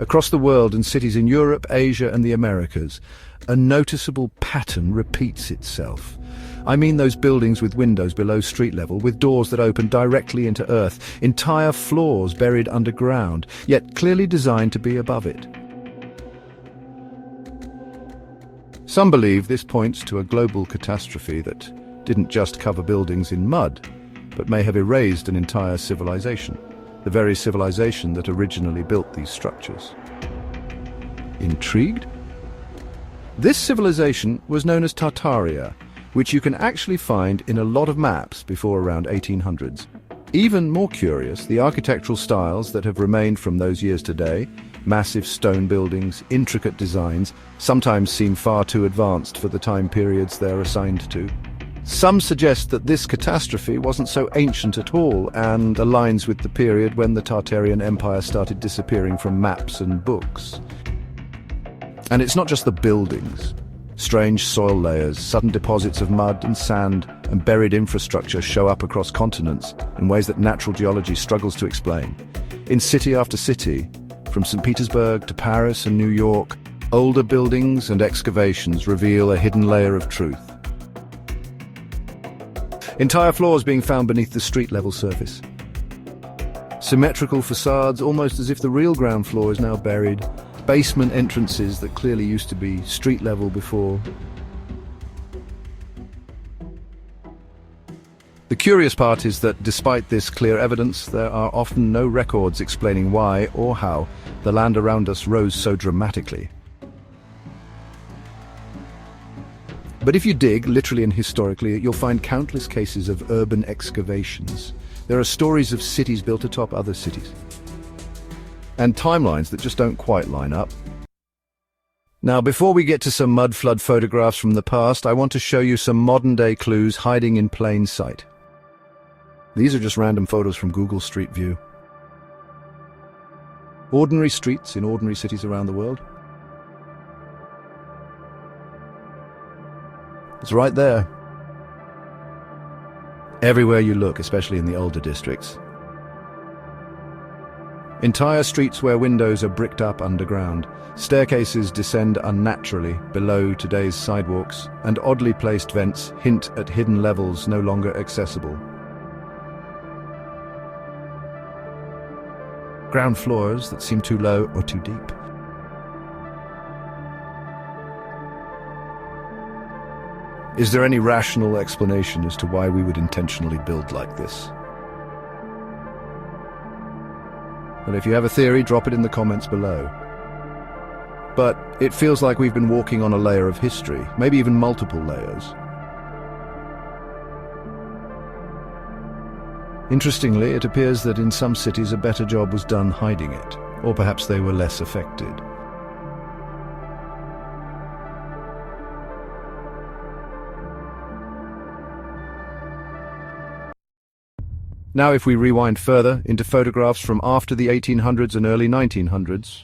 Across the world and cities in Europe, Asia and the Americas, a noticeable pattern repeats itself. I mean those buildings with windows below street level, with doors that open directly into earth, entire floors buried underground, yet clearly designed to be above it. Some believe this points to a global catastrophe that didn't just cover buildings in mud, but may have erased an entire civilization, the very civilization that originally built these structures. Intrigued? This civilization was known as Tartaria, which you can actually find in a lot of maps before around 1800s. Even more curious, the architectural styles that have remained from those years today, massive stone buildings, intricate designs, sometimes seem far too advanced for the time periods they're assigned to. Some suggest that this catastrophe wasn't so ancient at all and aligns with the period when the Tartarian Empire started disappearing from maps and books. And it's not just the buildings. Strange soil layers, sudden deposits of mud and sand, and buried infrastructure show up across continents in ways that natural geology struggles to explain. In city after city, from St. Petersburg to Paris and New York, older buildings and excavations reveal a hidden layer of truth. Entire floors being found beneath the street-level surface. Symmetrical facades, almost as if the real ground floor is now buried. Basement entrances that clearly used to be street level before. The curious part is that despite this clear evidence, there are often no records explaining why or how the land around us rose so dramatically. But if you dig, literally and historically, you'll find countless cases of urban excavations. There are stories of cities built atop other cities, and timelines that just don't quite line up. Now, before we get to some mud flood photographs from the past, I want to show you some modern-day clues hiding in plain sight. These are just random photos from Google Street View. Ordinary streets in ordinary cities around the world. It's right there. Everywhere you look, especially in the older districts. Entire streets where windows are bricked up underground. Staircases descend unnaturally below today's sidewalks, and oddly placed vents hint at hidden levels no longer accessible. Ground floors that seem too low or too deep. Is there any rational explanation as to why we would intentionally build like this? Well, if you have a theory, drop it in the comments below. But it feels like we've been walking on a layer of history, maybe even multiple layers. Interestingly, it appears that in some cities a better job was done hiding it, or perhaps they were less affected. Now, if we rewind further into photographs from after the 1800s and early 1900s,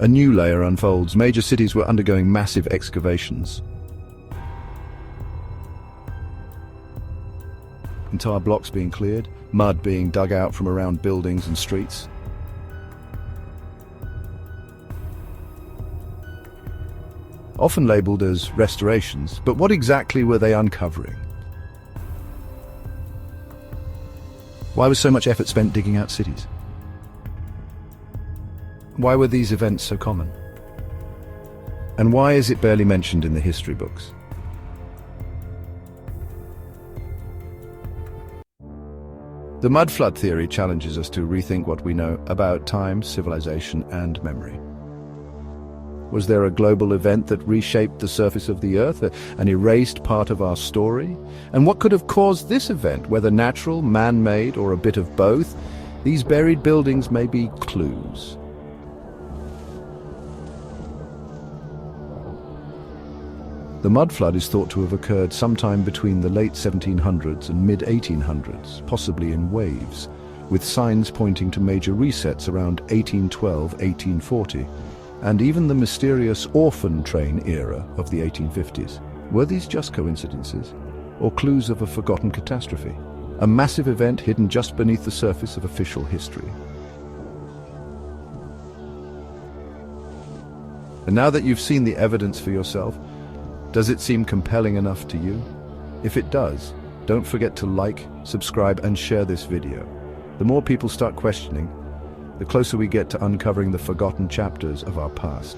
a new layer unfolds. Major cities were undergoing massive excavations. Entire blocks being cleared, mud being dug out from around buildings and streets. Often labelled as restorations, but what exactly were they uncovering? Why was so much effort spent digging out cities? Why were these events so common? And why is it barely mentioned in the history books? The mudflood theory challenges us to rethink what we know about time, civilization, and memory. Was there a global event that reshaped the surface of the Earth and erased part of our story? And what could have caused this event, whether natural, man-made, or a bit of both? These buried buildings may be clues. The mudflood is thought to have occurred sometime between the late 1700s and mid-1800s, possibly in waves, with signs pointing to major resets around 1812-1840. And even the mysterious orphan train era of the 1850s. Were these just coincidences, or clues of a forgotten catastrophe? A massive event hidden just beneath the surface of official history. And now that you've seen the evidence for yourself, does it seem compelling enough to you? If it does, don't forget to like, subscribe, and share this video. The more people start questioning, the closer we get to uncovering the forgotten chapters of our past.